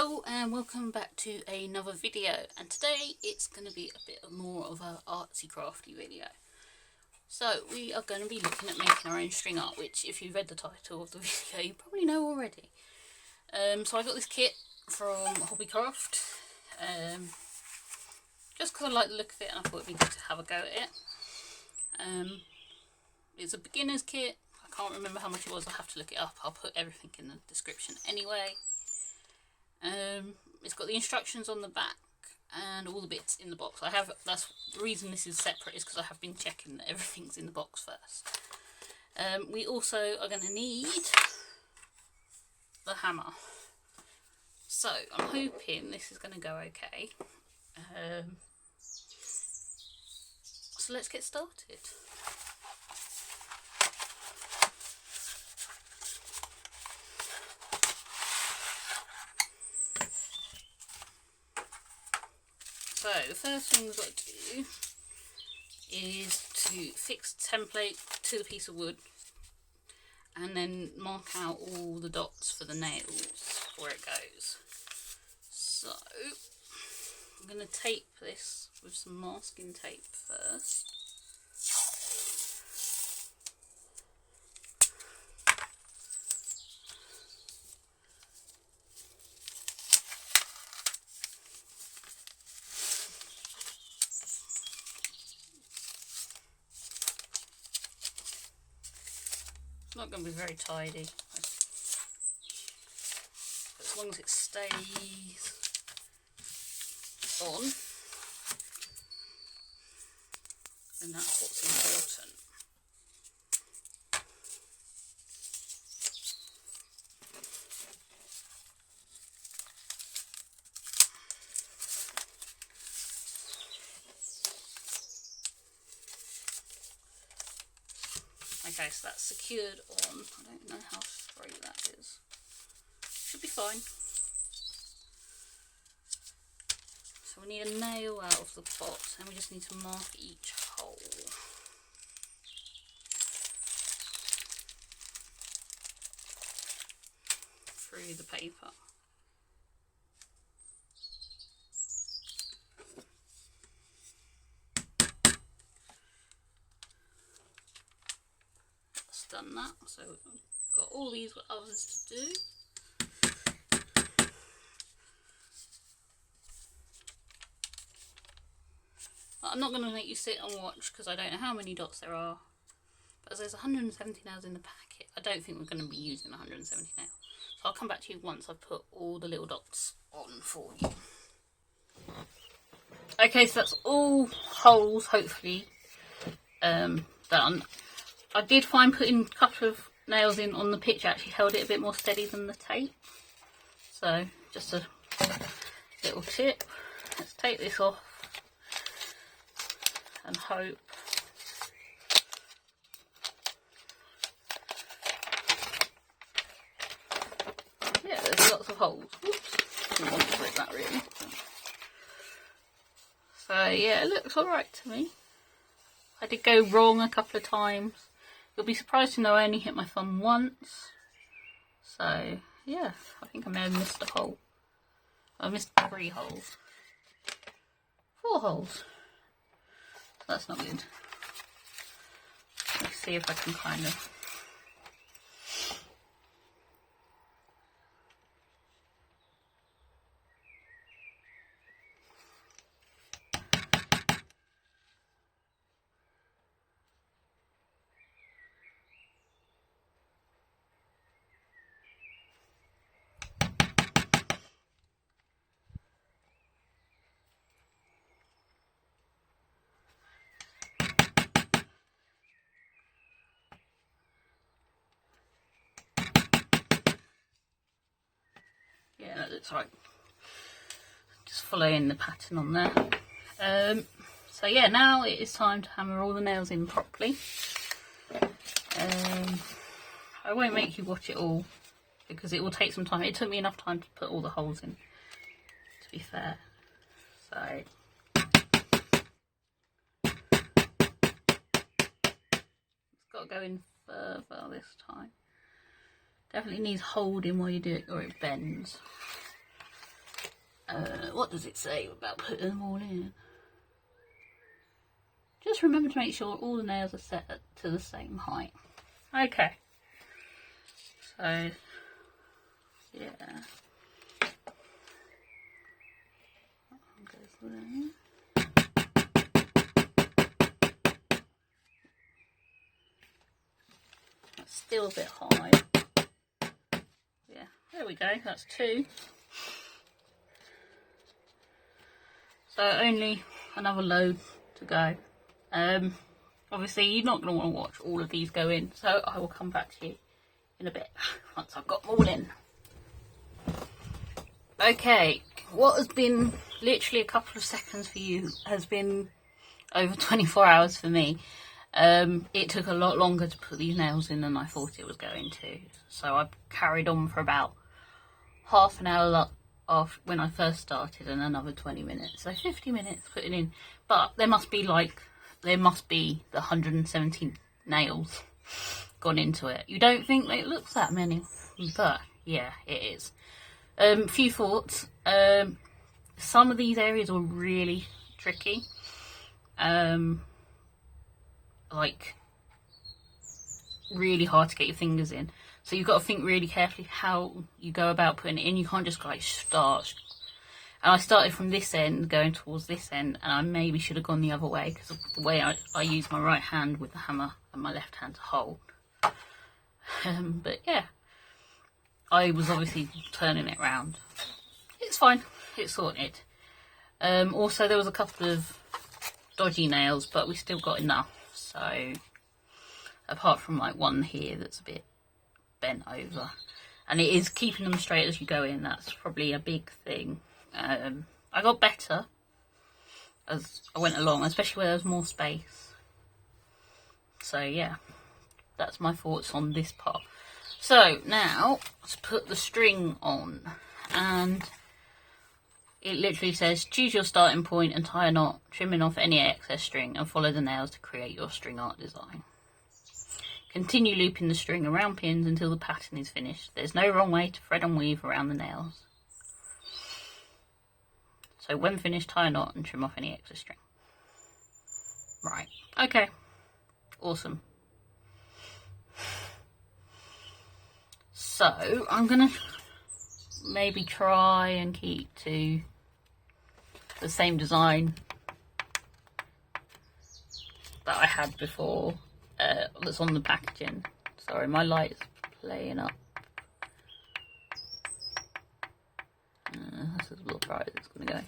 Hello and welcome back to another video, and today it's going to be a bit more of an artsy crafty video. So we are going to be looking at making our own string art, which if you've read the title of the video you probably know already. So I got this kit from Hobbycraft just because I like the look of it and I thought it'd be good to have a go at it. It's a beginner's kit. I can't remember how much it was, I'll have to look it up. I'll put everything in the description anyway. It's got the instructions on the back and all the bits in the box. That's the reason this is separate, is because I have been checking that everything's in the box first. We also are going to need the hammer. So I'm hoping this is going to go okay. So let's get started. So the first thing we've got to do is to fix the template to the piece of wood and then mark out all the dots for the nails where it goes. So I'm going to tape this with some masking tape first. It's not going to be very tidy, but as long as it stays on, then that's what's important. Okay, so that's secured on. I don't know how straight that is. Should be fine. So we need a nail out of the box and we just need to mark each hole. Through the paper. Done that, so we've got all these others to do. But I'm not going to make you sit and watch because I don't know how many dots there are, but there's 170 nails in the packet. I don't think we're going to be using 170 nails, so I'll come back to you once I've put all the little dots on for you. Okay, so that's all holes hopefully done. I did find putting a couple of nails in on the pitch actually held it a bit more steady than the tape. So just a little tip. Let's take this off and hope. Yeah, there's lots of holes. Whoops, didn't want to rip that really. So yeah, it looks alright to me. I did go wrong a couple of times. You'll be surprised to know I only hit my thumb once. So yeah, I think I may have missed a hole. I missed 3 holes. 4 holes. That's not good. Let's see if I can kind of... Yeah, that looks right. Just following the pattern on there. So yeah, now it is time to hammer all the nails in properly. I won't make you watch it all because it will take some time. It took me enough time to put all the holes in, to be fair. So it's got to go in further this time. Definitely needs holding while you do it or it bends. What does it say about putting them all in? Just remember to make sure all the nails are set to the same height. Okay. So, yeah. Goes there. That's still a bit high. Yeah, there we go. That's 2. So only another load to go. Obviously you're not going to want to watch all of these go in, so I will come back to you in a bit once I've got them all in. Okay, what has been literally a couple of seconds for you has been over 24 hours for me. It took a lot longer to put these nails in than I thought it was going to, so I carried on for about half an hour after when I first started and another 20 minutes, so 50 minutes putting in. But there must be the 117 nails gone into it. You don't think it looks that many, but yeah, it is. Few thoughts. Some of these areas were really tricky. Like really hard to get your fingers in. So you've got to think really carefully how you go about putting it in. You can't just like start. And I started from this end going towards this end, and I maybe should have gone the other way because of the way I use my right hand with the hammer and my left hand to hold. But yeah, I was obviously turning it round. It's fine, it's sorted. Also there was a couple of dodgy nails, but we still got enough. So apart from like one here that's a bit bent over, and it is keeping them straight as you go in. That's probably a big thing. I got better as I went along, especially where there was more space. So yeah, that's my thoughts on this part. So now let's put the string on, and it literally says choose your starting point and tie a knot, trimming off any excess string and follow the nails to create your string art design. Continue looping the string around pins until the pattern is finished. There's no wrong way to thread and weave around the nails. So when finished, tie a knot and trim off any extra string. Right, okay, awesome. So I'm gonna maybe try and keep to the same design that I had before, that's on the packaging. Sorry, my light is playing up. This is a little bright, it's going to go.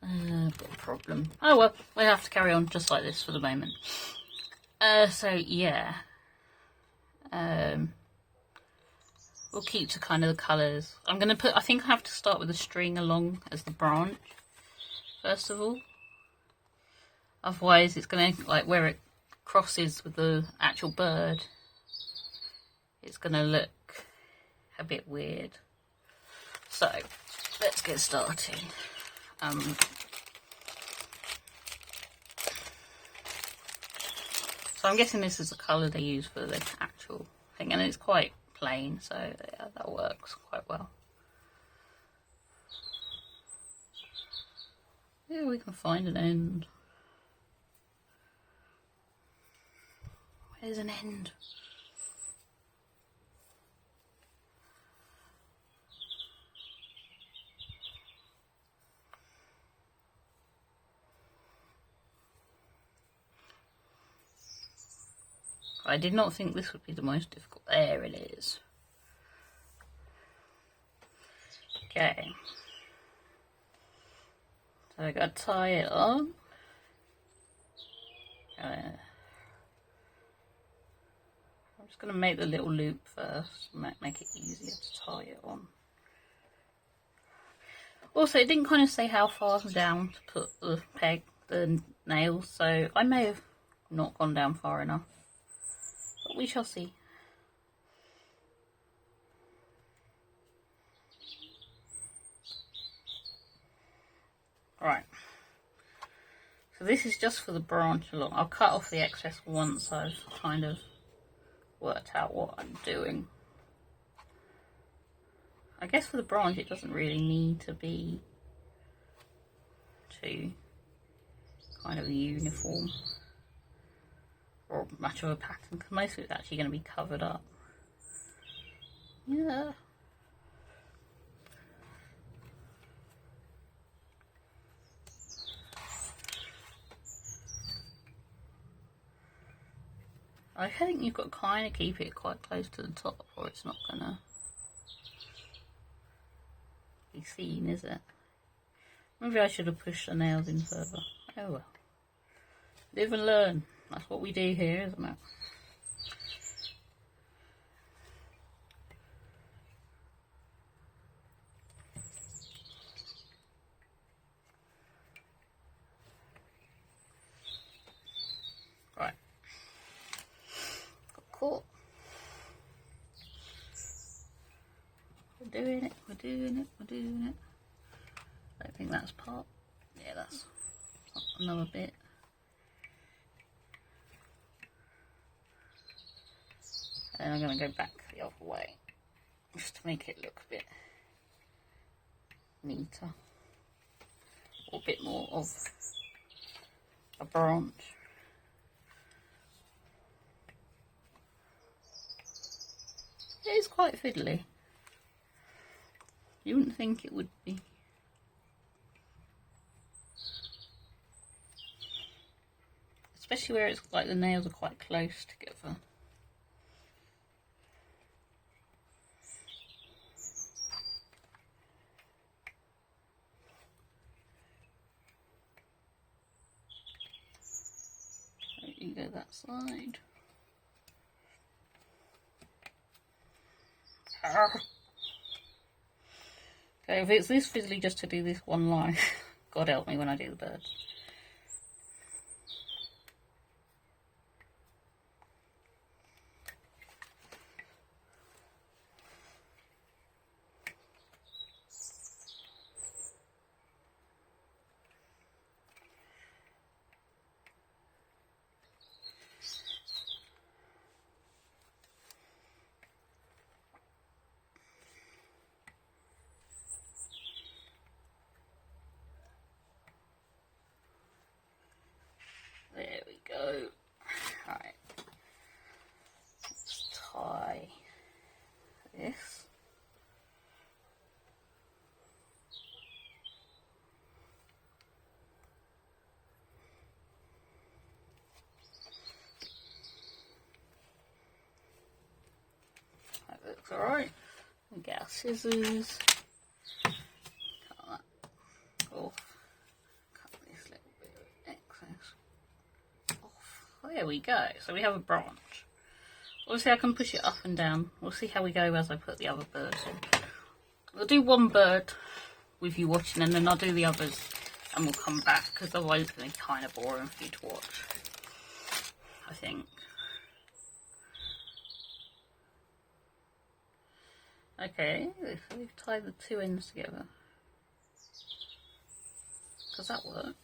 I've got a problem. Oh well, we have to carry on just like this for the moment. So yeah. We'll keep to kind of the colours. I'm going to put, I think I have to start with the string along as the branch, first of all. Otherwise it's going to, like where it crosses with the actual bird, it's going to look a bit weird. So, let's get started. So I'm guessing this is the colour they use for the actual thing, and it's quite plain, so yeah, that works quite well. Yeah, we can find an end. Where's an end? I did not think this would be the most difficult. There it is. Okay. So I got to tie it on. I'm just going to make the little loop first, make it easier to tie it on. Also, it didn't kind of say how far down to put the nails, so I may have not gone down far enough. But we shall see. Right. So this is just for the branch along. I'll cut off the excess once I've kind of worked out what I'm doing. I guess for the branch it doesn't really need to be too kind of uniform or much of a pattern, because most of it's actually going to be covered up. Yeah. I think you've got to kind of keep it quite close to the top or it's not going to be seen, is it? Maybe I should have pushed the nails in further. Oh well. Live and learn. That's what we do here, isn't it? Right. Got caught. We're doing it, we're doing it, we're doing it. I don't think that's part. Yeah, that's another bit. And I'm going to go back the other way just to make it look a bit neater, or a bit more of a branch. It is quite fiddly. You wouldn't think it would be. Especially where it's like the nails are quite close together. So you go that side. Okay, if it's this fiddly just to do this one line, God help me when I do the birds. There we go. Right. Let's tie this. That looks alright. We get our scissors. Cut that off. Cut this little bit of excess off. There we go. So we have a branch. Obviously I can push it up and down. We'll see how we go as I put the other birds in. We'll do one bird with you watching and then I'll do the others and we'll come back because otherwise it's going to be kind of boring for you to watch, I think. Okay, so we've tied the two ends together because that works.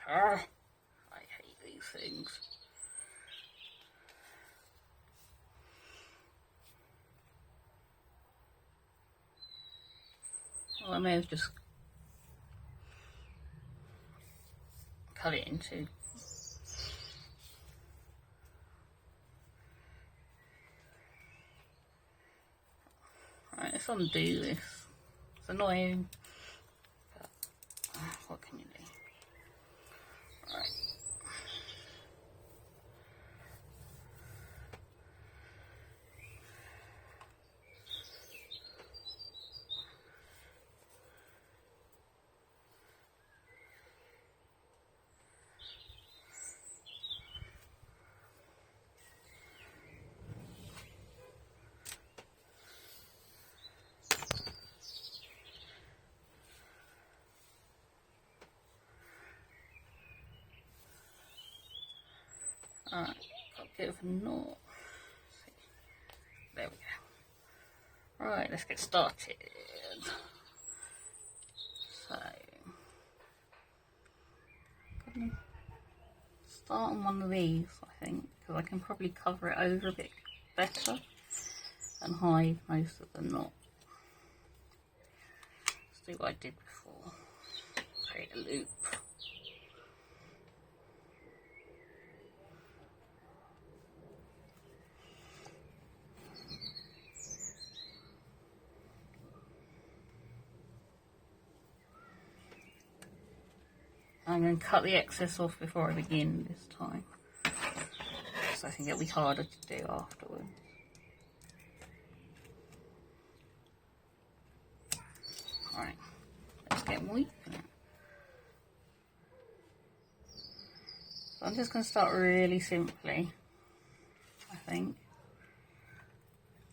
I hate these things. Well, I may have just cut it into. Right, let's undo this. It's annoying, but what can you do? Right. Alright, got a bit of a knot. There we go. Right, let's get started. So, start on one of these, I think, because I can probably cover it over a bit better and hide most of the knot. Let's do what I did before. Create a loop. I'm going to cut the excess off before I begin this time, so I think it'll be harder to do afterwards. Alright, let's get weaving it. So I'm just going to start really simply, I think,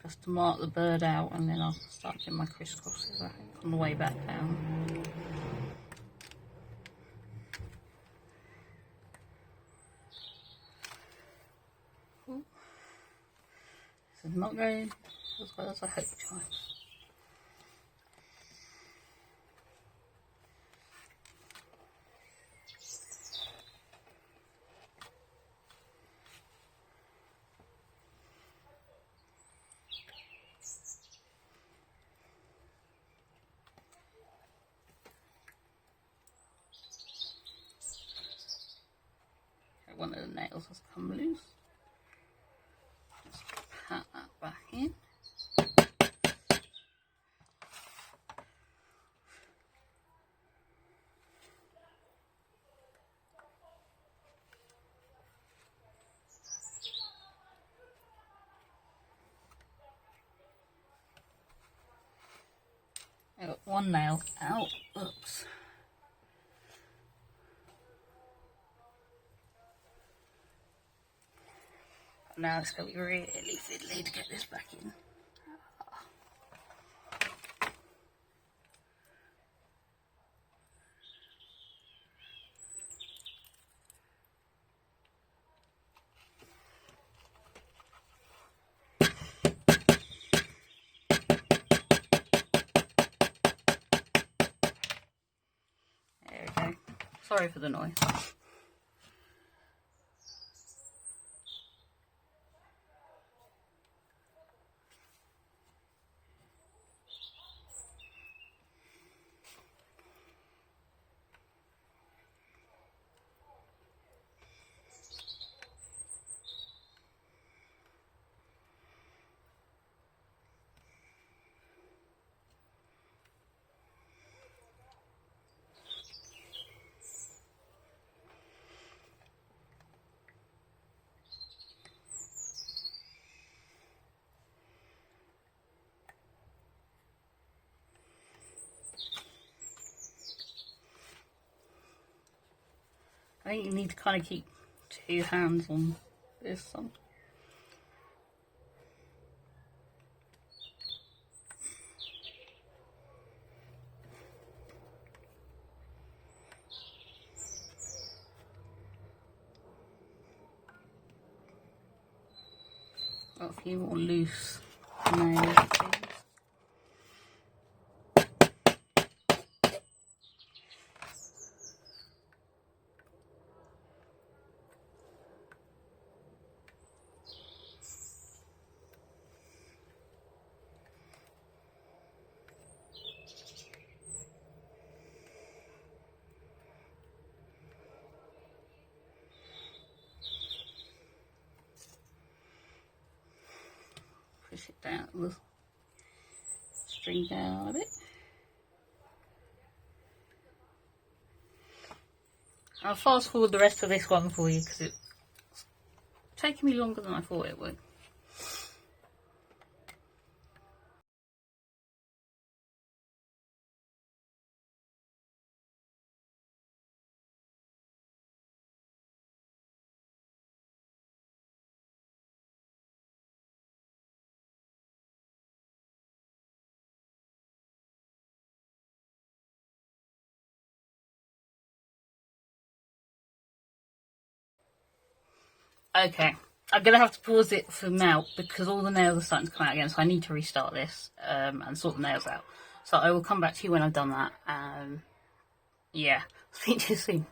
just to mark the bird out, and then I'll start doing my crisscrosses, I think, on the way back down. This is not going as well as I hoped it would. One of the nails has come loose. Just pat that back in. I got one nail out. Oops. Now it's going to be really fiddly to get this back in. There we go. Sorry for the noise. I think you need to kind of keep two hands on this one. Got a few more loose nails. Push it down, the string down a bit. I'll fast forward the rest of this one for you because it's taking me longer than I thought it would. Okay, I'm going to have to pause it for now because all the nails are starting to come out again, so I need to restart this and sort the nails out. So I will come back to you when I've done that. Yeah, speak to you soon.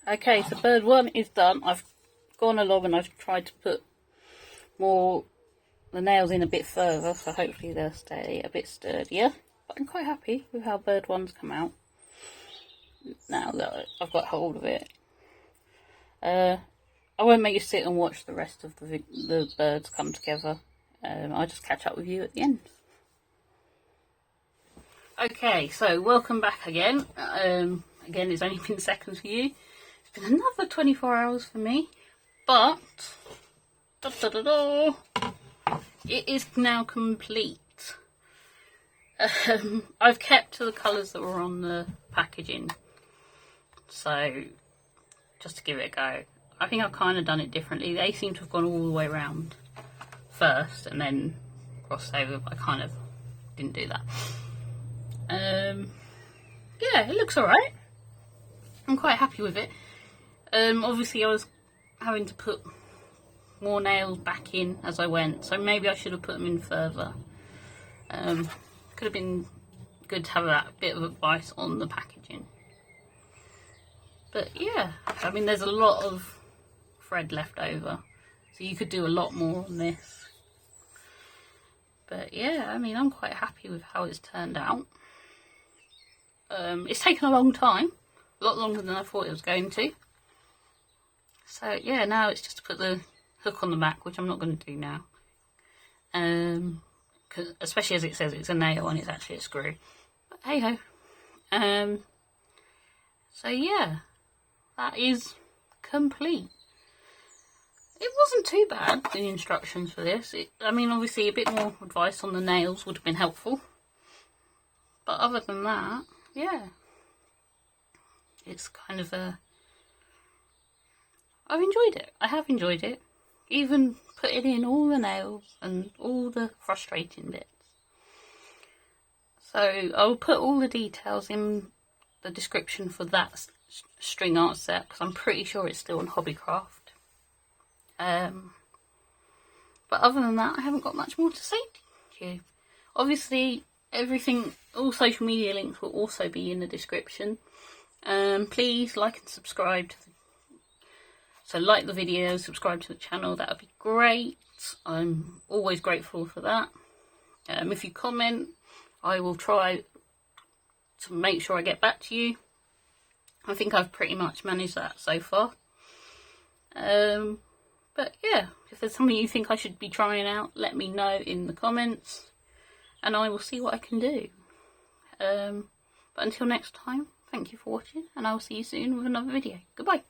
Okay, so bird 1 is done. I've gone along and I've tried to put the nails in a bit further, so hopefully they'll stay a bit sturdier. But I'm quite happy with how bird 1's come out, now that I've got hold of it. I won't make you sit and watch the rest of the birds come together. I'll just catch up with you at the end. Okay, so welcome back again. Again, it's only been seconds for you. It's been another 24 hours for me, but it is now complete. I've kept to the colours that were on the packaging, so just to give it a go. I think I've kind of done it differently. They seem to have gone all the way around first and then crossed over, but I kind of didn't do that. Yeah, it looks alright. I'm quite happy with it. Obviously I was having to put more nails back in as I went, so maybe I should have put them in further. Could have been good to have that bit of advice on the packaging. But yeah, I mean, there's a lot of thread left over, so you could do a lot more on this. But yeah, I mean, I'm quite happy with how it's turned out. It's taken a long time, a lot longer than I thought it was going to. So yeah, now it's just to put the hook on the back, which I'm not going to do now. Especially as it says it's a nail and it's actually a screw. But hey ho. So yeah, that is complete. It wasn't too bad, the instructions for this. I mean, obviously a bit more advice on the nails would have been helpful. But other than that, yeah. It's kind of I've enjoyed it. I have enjoyed it. Even putting in all the nails and all the frustrating bits. So I'll put all the details in the description for that string art set, because I'm pretty sure it's still on Hobbycraft. But other than that, I haven't got much more to say to you. Obviously, everything, all social media links will also be in the description. Please like and subscribe to so like the video, subscribe to the channel, that would be great. I'm always grateful for that. If you comment, I will try to make sure I get back to you. I think I've pretty much managed that so far. But yeah, if there's something you think I should be trying out, let me know in the comments and I will see what I can do. But until next time, thank you for watching and I will see you soon with another video. Goodbye.